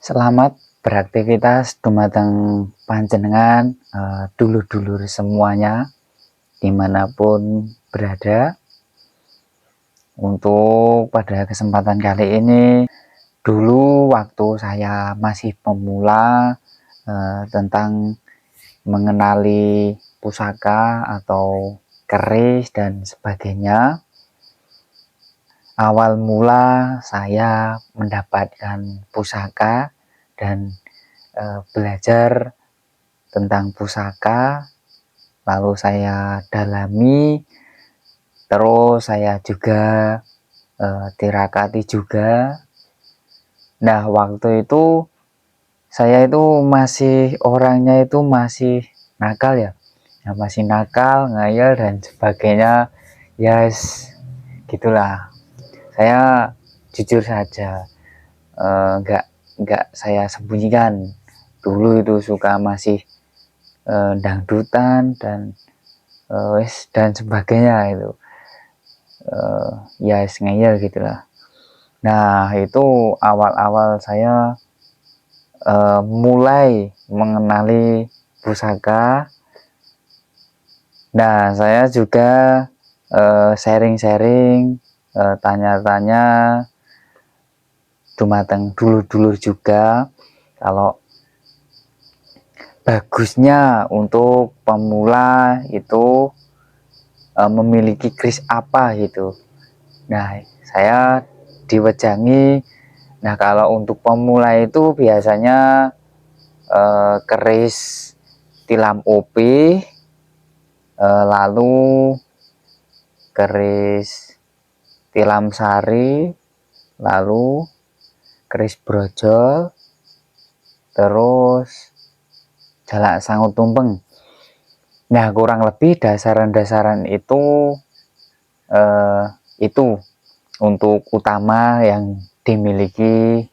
Selamat beraktivitas dumateng panjenengan, dulur-dulur semuanya dimanapun berada. Untuk pada kesempatan kali ini, dulu waktu saya masih pemula tentang mengenali pusaka atau keris dan sebagainya. Awal mula saya mendapatkan pusaka dan belajar tentang pusaka, lalu saya dalami, terus saya juga tirakati juga. Nah, waktu itu saya itu masih orangnya itu masih nakal ya, masih nakal, ngayal dan sebagainya. Yes, gitulah. Saya jujur saja, nggak saya sembunyikan. Dulu itu suka masih dangdutan dan dan sebagainya itu, ya ngeyel gitulah. Nah, itu awal-awal saya mulai mengenali pusaka. Nah, saya juga sharing-sharing, tanya-tanya dumateng dulur-dulur juga, kalau bagusnya untuk pemula itu memiliki keris apa gitu. Nah, saya diwejangi. Nah, kalau untuk pemula itu biasanya keris tilam OP, lalu keris tilam sari, lalu keris brojol, terus jalak sangut tumpeng. Nah, kurang lebih dasaran-dasaran itu untuk utama yang dimiliki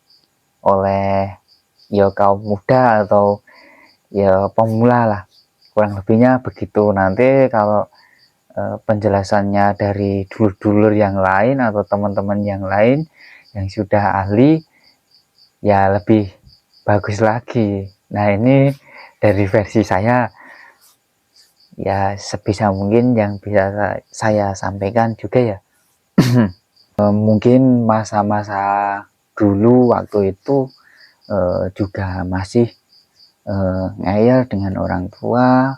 oleh ya kaum muda atau ya pemula lah, kurang lebihnya begitu. Nanti kalau penjelasannya dari dulur-dulur yang lain atau teman-teman yang lain yang sudah ahli, ya lebih bagus lagi. Nah, ini dari versi saya, ya sebisa mungkin yang bisa saya sampaikan juga ya. Mungkin masa-masa dulu waktu itu juga masih ngeyel dengan orang tua,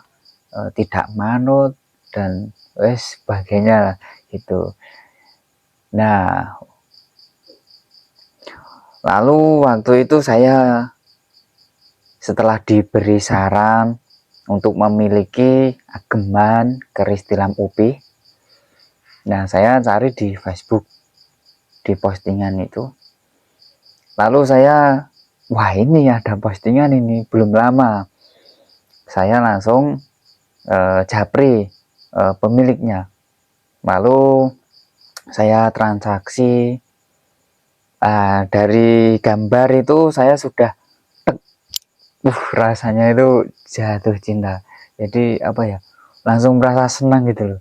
tidak manut dan sebagainya lah gitu. Nah, lalu waktu itu saya setelah diberi saran untuk memiliki ageman keris tilam upi, nah saya cari di Facebook, di postingan itu. Lalu saya, wah ini ada postingan ini, belum lama saya langsung japri pemiliknya. Lalu saya transaksi. Dari gambar itu saya sudah rasanya itu jatuh cinta. Jadi apa ya, langsung merasa senang gitu loh.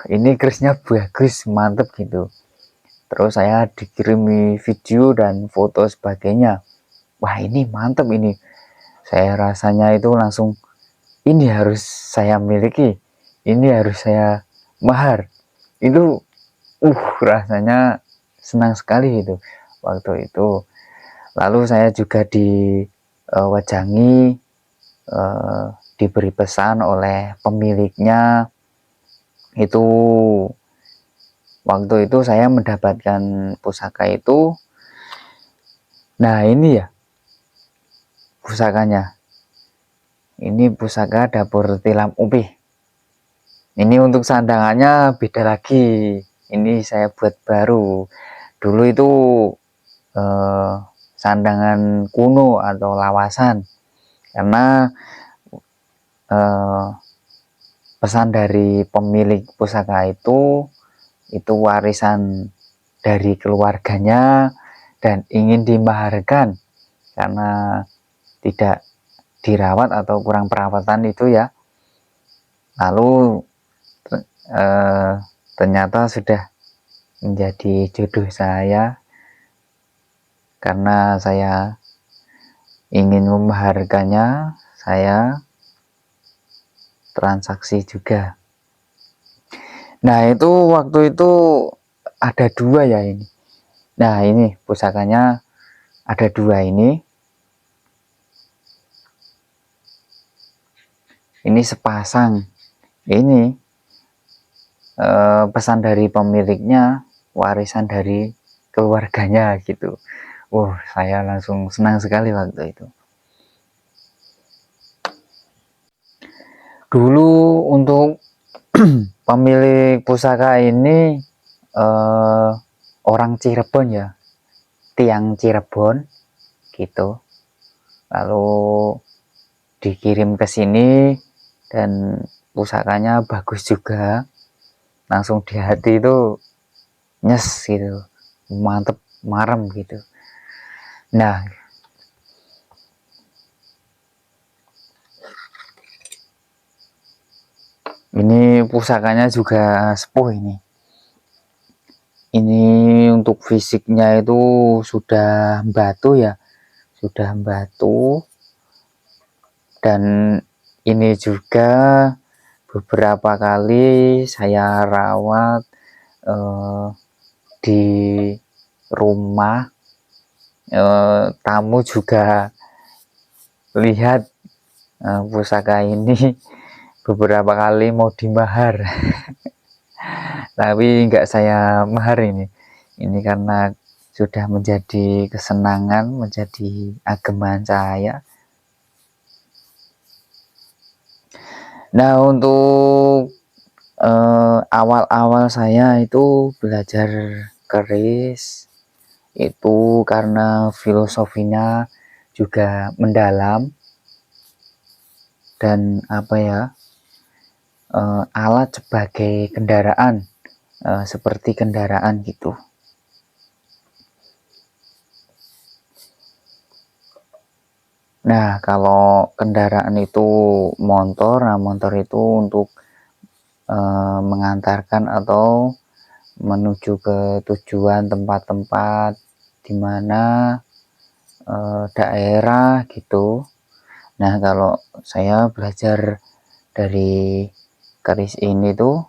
Ini kerisnya bagus, mantep gitu. Terus saya dikirimi video dan foto sebagainya. Wah, ini mantep ini. Saya rasanya itu langsung, ini harus saya miliki, ini harus saya mahar. Itu rasanya senang sekali gitu waktu itu. Lalu saya juga diwejangi, diberi pesan oleh pemiliknya. Itu waktu itu saya mendapatkan pusaka itu. Nah, ini ya pusakanya. Ini pusaka dapur tilam upi. Ini untuk sandangannya beda lagi. Ini saya buat baru. Dulu itu sandangan kuno atau lawasan, karena pesan dari pemilik pusaka itu warisan dari keluarganya dan ingin dimaharkan karena tidak dirawat atau kurang perawatan itu ya. Lalu ternyata sudah menjadi jodoh saya. karena saya ingin memaharganya, saya transaksi juga. Nah, itu waktu itu ada 2 ya ini. Nah, ini pusakanya ada 2 ini. Ini sepasang. Ini pesan dari pemiliknya, warisan dari keluarganya gitu. Saya langsung senang sekali waktu itu. Dulu untuk pemilik pusaka ini orang Cirebon ya, tiang Cirebon gitu. Lalu dikirim ke sini dan pusakanya bagus juga. Langsung di hati itu nyes gitu, mantep, marem gitu. Nah, ini pusakanya juga sepuh ini. Ini untuk fisiknya itu sudah batu ya, sudah batu. Dan ini juga beberapa kali saya rawat di rumah. Tamu juga lihat pusaka ini beberapa kali mau dimahar. Tapi nggak saya mahar ini karena sudah menjadi kesenangan, menjadi ageman saya. Nah, untuk awal-awal saya itu belajar keris itu karena filosofinya juga mendalam dan alat sebagai kendaraan, seperti kendaraan gitu. Nah, kalau kendaraan itu motor, motor itu untuk mengantarkan atau menuju ke tujuan tempat-tempat di mana daerah gitu. Nah, kalau saya belajar dari keris ini tuh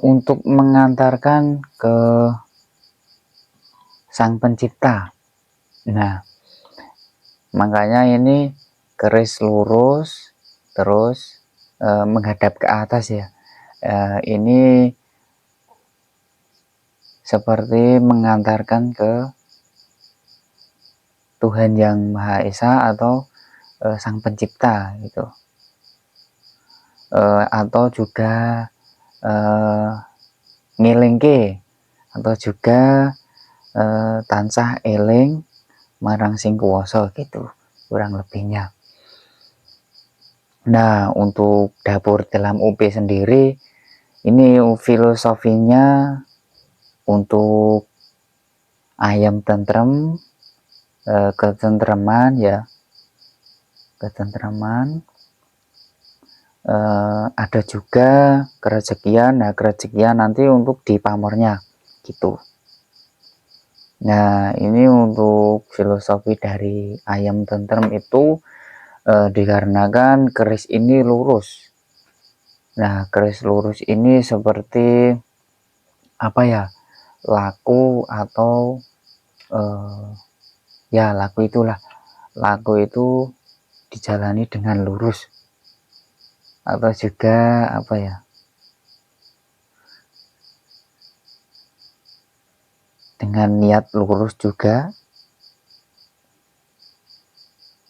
untuk mengantarkan ke Sang Pencipta. Nah, makanya ini keris lurus terus menghadap ke atas ya. Ini seperti mengantarkan ke Tuhan Yang Maha Esa atau Sang Pencipta gitu. Atau juga ngelingke atau juga tansah eling marang sing kuwasa gitu kurang lebihnya. Nah, untuk dapur dalam UP sendiri ini filosofinya untuk ayam tentrem, ketentreman ya, ketentreman. Ada juga kerezekian. Nah, kerezekian nanti untuk di pamornya gitu. Nah, ini untuk filosofi dari ayam tentrem itu dikarenakan keris ini lurus. Nah, keris lurus ini seperti laku atau laku itulah. Laku itu dijalani dengan lurus atau juga dengan niat lurus juga.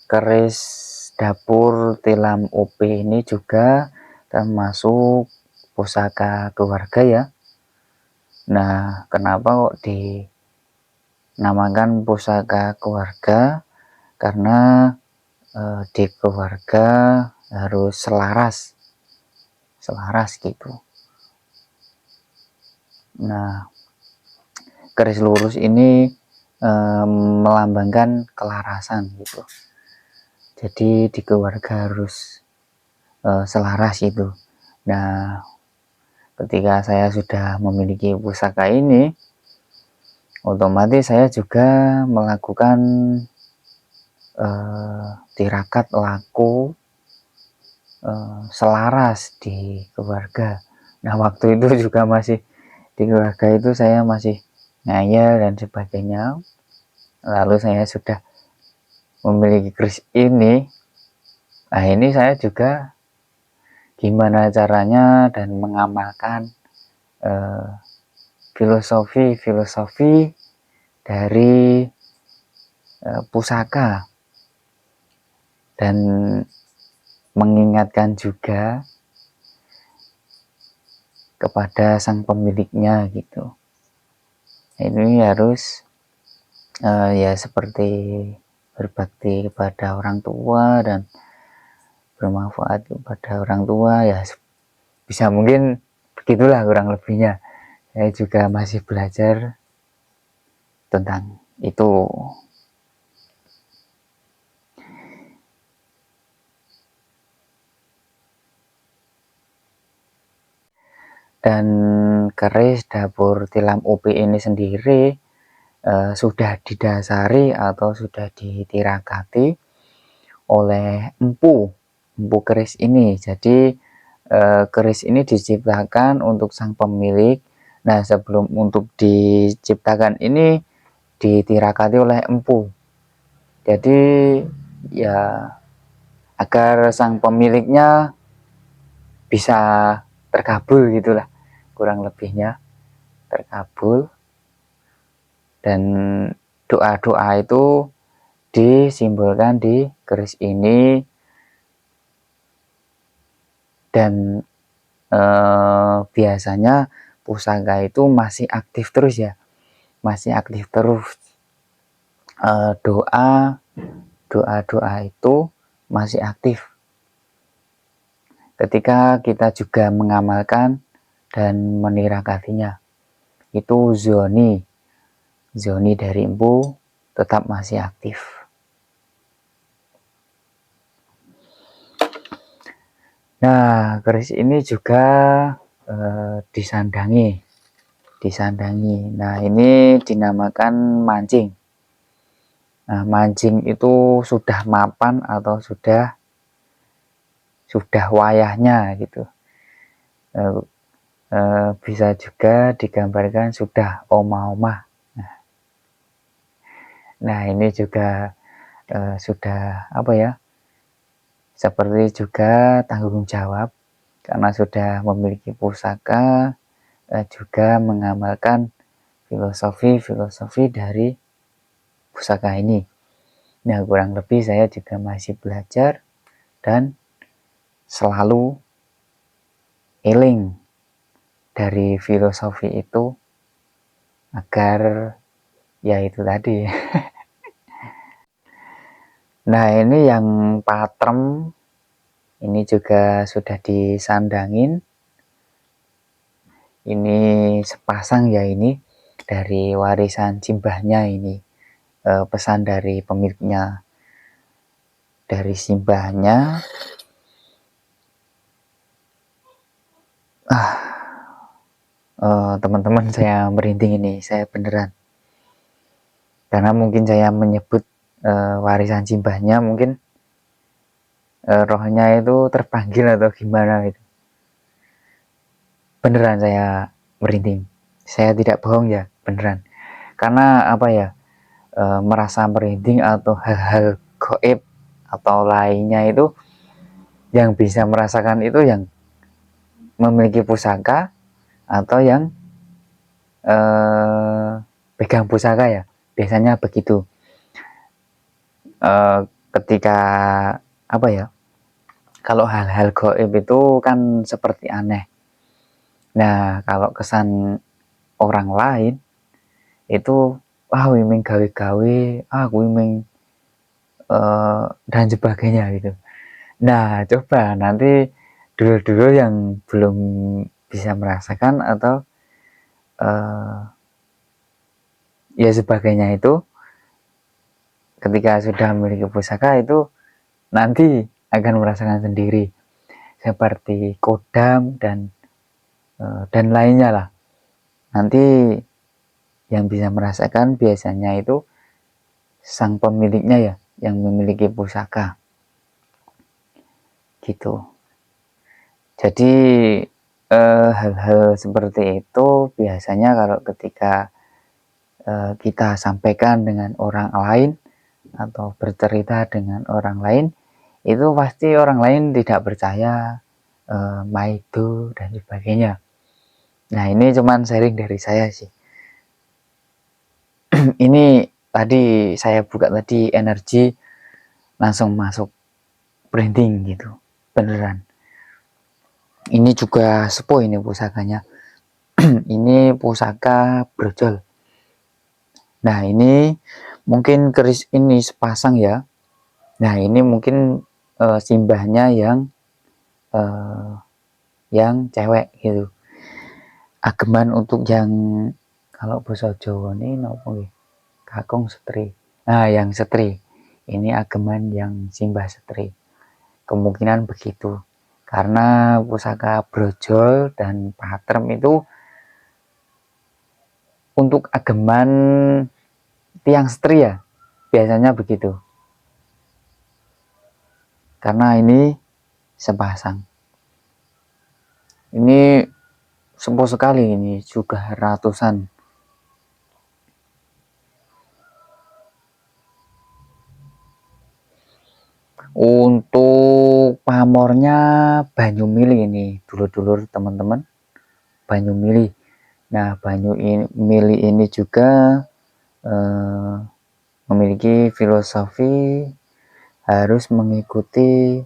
Keris dapur tilam OP ini juga termasuk pusaka keluarga ya. Nah, kenapa kok dinamakan pusaka keluarga? Karena di keluarga harus selaras gitu. Nah, keris lurus ini melambangkan kelarasan gitu. Jadi di keluarga harus selaras itu. Nah, ketika saya sudah memiliki pusaka ini, otomatis saya juga melakukan tirakat laku selaras di keluarga. Nah, waktu itu juga masih di keluarga itu saya masih ngayal dan sebagainya. Lalu saya sudah memiliki keris ini. Nah, ini saya juga gimana caranya dan mengamalkan filosofi dari pusaka, dan mengingatkan juga kepada sang pemiliknya gitu. Ini harus ya seperti berbakti kepada orang tua dan bermanfaat kepada orang tua, ya bisa mungkin begitulah kurang lebihnya. Saya juga masih belajar tentang itu. Dan keris dapur tilam UP ini sendiri sudah didasari atau sudah ditirakati oleh empu keris ini. Jadi keris ini diciptakan untuk sang pemilik. Nah, sebelum untuk diciptakan ini ditirakati oleh empu. Jadi ya agar sang pemiliknya bisa terkabul gitulah, kurang lebihnya terkabul. Dan doa-doa itu disimbolkan di keris ini. Dan biasanya pusaka itu masih aktif terus ya, masih aktif terus. Doa itu masih aktif ketika kita juga mengamalkan dan menirakatinya. Itu zoni dari empu tetap masih aktif. Nah, keris ini juga disandangi. Nah, ini dinamakan mancing. Nah, mancing itu sudah mapan atau sudah wayahnya gitu. Bisa juga digambarkan sudah omah-omah. Nah, ini juga sudah apa ya, seperti juga tanggung jawab karena sudah memiliki pusaka, juga mengamalkan filosofi dari pusaka ini. Nah, kurang lebih saya juga masih belajar dan selalu eling dari filosofi itu agar ya itu tadi. Nah, ini yang patrem ini juga sudah disandangin. Ini sepasang ya, ini dari warisan simbahnya ini, pesan dari pemiliknya, dari simbahnya. Teman-teman, saya merinding ini, saya beneran, karena mungkin saya menyebut warisan simbahnya, mungkin rohnya itu terpanggil atau gimana gitu. Beneran saya merinding, saya tidak bohong ya, beneran. Karena apa ya, merasa merinding atau hal-hal gaib atau lainnya itu, yang bisa merasakan itu yang memiliki pusaka atau yang pegang pusaka ya, biasanya begitu. Ketika apa ya, kalau hal-hal gaib itu kan seperti aneh. Nah, kalau kesan orang lain itu, wiming gawe-gawe, wiming dan sebagainya gitu. Nah, coba nanti dulu yang belum bisa merasakan atau ya sebagainya itu, ketika sudah memiliki pusaka itu nanti akan merasakan sendiri, seperti kodam dan lainnya lah. Nanti Yang bisa merasakan biasanya itu sang pemiliknya ya, yang memiliki pusaka gitu. Jadi hal-hal seperti itu biasanya kalau ketika kita sampaikan dengan orang lain atau bercerita dengan orang lain, itu pasti orang lain tidak percaya, maido dan sebagainya. Nah, ini cuman sharing dari saya sih. Ini tadi saya buka tadi energi langsung masuk branding gitu, beneran. Ini juga sepuh ini pusakanya. Ini pusaka brojol. Nah, ini mungkin keris ini sepasang ya. Nah, ini mungkin simbahnya yang cewek gitu. Ageman untuk yang kalau bahasa Jawa ini nopo nggih? Kakung setri. Nah, yang setri. Ini ageman yang simbah setri. Kemungkinan begitu. Karena pusaka brojol dan patrem itu untuk ageman tiang setri ya. Biasanya begitu. Karena ini sepasang. Ini sepuh sekali, ini juga ratusan. Untuk pamornya banyu mili ini, dulur-dulur teman-teman, banyu mili. Nah, mili ini juga memiliki filosofi harus mengikuti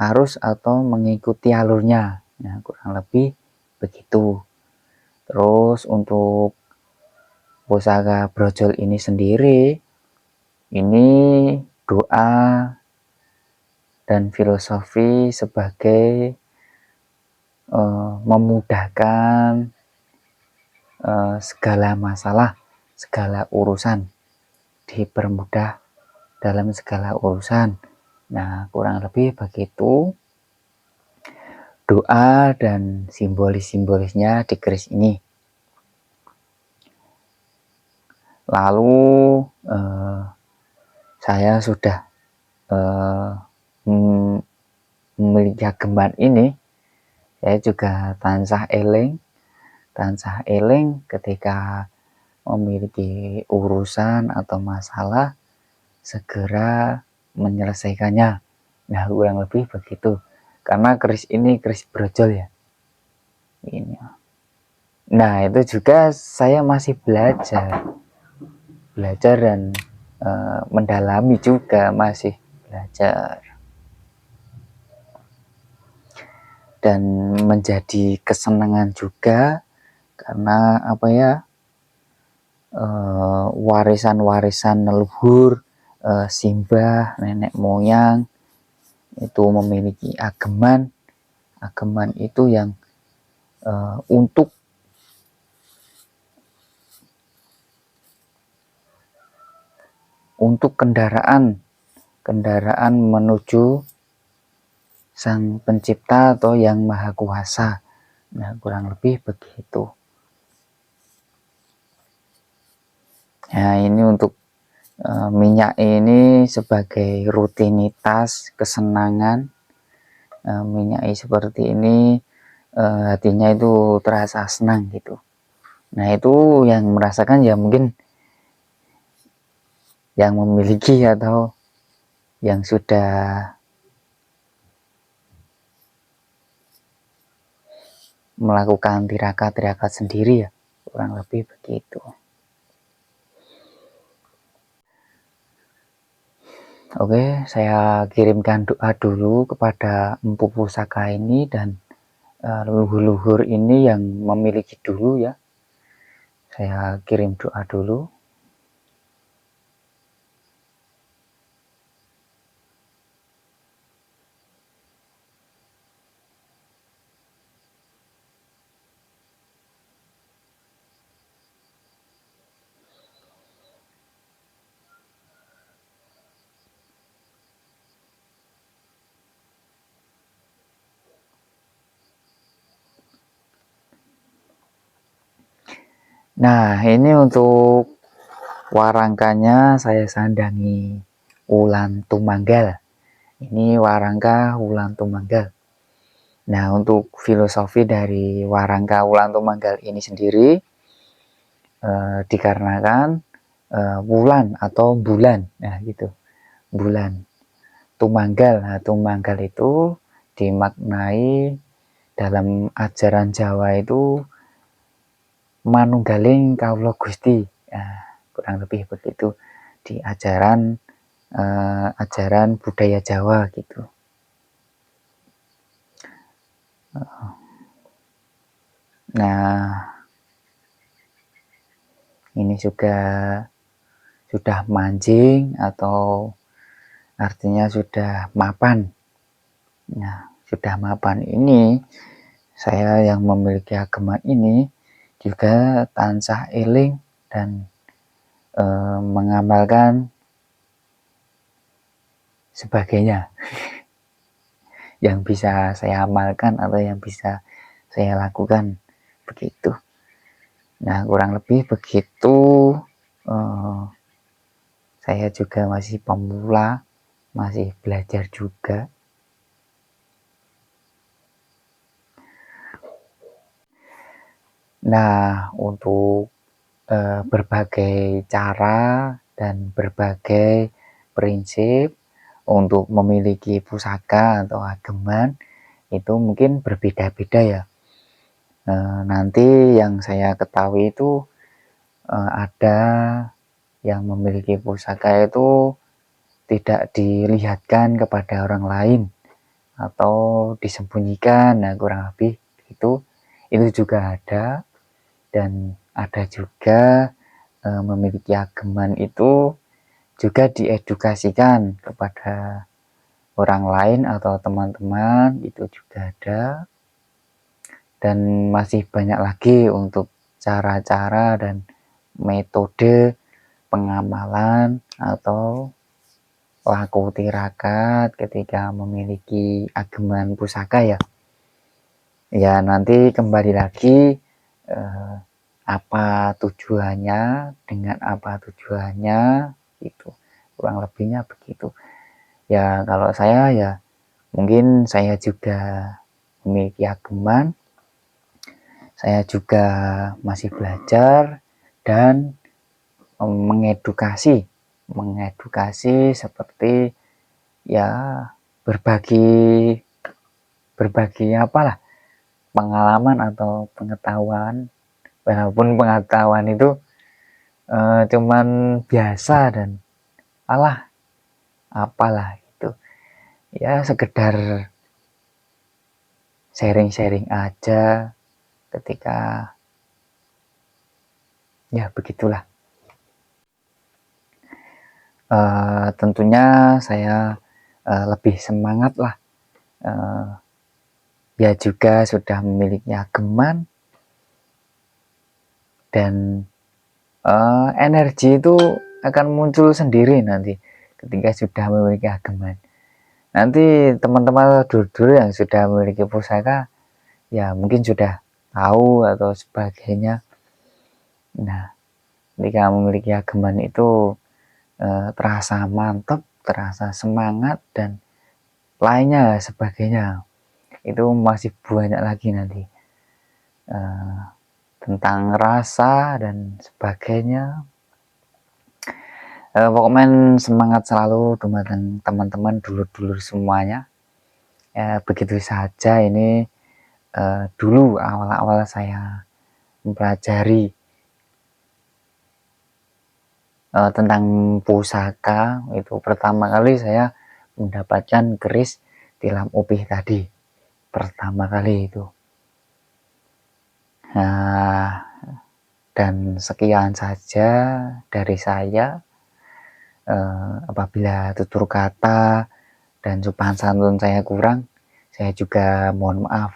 arus atau mengikuti alurnya. Nah, kurang lebih begitu. Terus untuk pusaka brojol ini sendiri, ini doa dan filosofi sebagai memudahkan segala masalah, segala urusan, dipermudah dalam segala urusan. Nah, kurang lebih begitu doa dan simbolis-simbolisnya di keris ini. Lalu saya sudah memiliki ageman ini, saya juga tansah eling ketika memiliki urusan atau masalah segera menyelesaikannya. Nah, kurang lebih begitu. Karena keris ini keris brojol ya. Ini. Nah, itu juga saya masih belajar dan mendalami juga, masih belajar. Dan menjadi kesenangan juga karena apa ya, warisan-warisan leluhur, simbah, nenek moyang itu memiliki ageman itu yang untuk kendaraan menuju sang pencipta atau yang maha kuasa. Nah, kurang lebih begitu. Nah, ini untuk minyak ini sebagai rutinitas kesenangan. Minyak seperti ini hatinya itu terasa senang gitu. Nah, itu yang merasakan ya mungkin yang memiliki atau yang sudah melakukan tirakat sendiri ya, kurang lebih begitu. Oke, saya kirimkan doa dulu kepada empu pusaka ini dan leluhur-leluhur ini yang memiliki dulu ya. Saya kirim doa dulu. Nah, ini untuk warangkanya saya sandangi Wulan Tumanggal. Ini warangka Wulan Tumanggal. Nah, untuk filosofi dari warangka Wulan Tumanggal ini sendiri dikarenakan wulan atau bulan, nah gitu, bulan. Tumanggal, nah Tumanggal itu dimaknai dalam ajaran Jawa itu manunggaling kawula Gusti, nah, kurang lebih begitu di ajaran budaya Jawa gitu. Nah, ini juga sudah mancing atau artinya sudah mapan. Nah, sudah mapan ini saya yang memiliki ageman ini juga tansah eling dan mengamalkan sebagainya yang bisa saya amalkan atau yang bisa saya lakukan begitu. Nah, kurang lebih begitu. Saya juga masih pemula, masih belajar juga. Nah, untuk berbagai cara dan berbagai prinsip untuk memiliki pusaka atau ageman itu mungkin berbeda-beda ya. Nanti yang saya ketahui itu ada yang memiliki pusaka itu tidak dilihatkan kepada orang lain atau disembunyikan. Nah, kurang lebih itu juga ada. Dan ada juga memiliki ageman itu juga diedukasikan kepada orang lain atau teman-teman, itu juga ada. Dan masih banyak lagi untuk cara-cara dan metode pengamalan atau laku tirakat ketika memiliki ageman pusaka ya. Ya, nanti kembali lagi apa tujuannya, dengan apa tujuannya gitu, kurang lebihnya begitu ya. Kalau saya ya mungkin saya juga memiliki ageman, saya juga masih belajar dan mengedukasi seperti ya berbagi apalah pengalaman atau pengetahuan, walaupun pengetahuan itu cuman biasa dan apalah itu ya, sekedar sharing-sharing aja ketika ya begitulah. Tentunya saya lebih semangat lah, ya juga sudah memiliki ageman dan energi itu akan muncul sendiri nanti ketika sudah memiliki ageman. Nanti teman-teman dulur-dulur yang sudah memiliki pusaka ya mungkin sudah tahu atau sebagainya. Nah, ketika memiliki ageman itu terasa mantap, terasa semangat dan lainnya sebagainya. Itu masih banyak lagi nanti tentang rasa dan sebagainya. Pokoknya semangat selalu dumateng teman-teman dulur-dulur semuanya. Ya, begitu saja ini dulu awal-awal saya mempelajari tentang pusaka. Itu pertama kali saya mendapatkan keris tilam upih tadi, pertama kali itu. Nah, dan sekian saja dari saya. Apabila tutur kata dan sopan santun saya kurang, saya juga mohon maaf.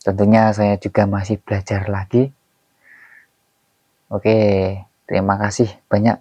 Tentunya saya juga masih belajar lagi. Oke, terima kasih banyak.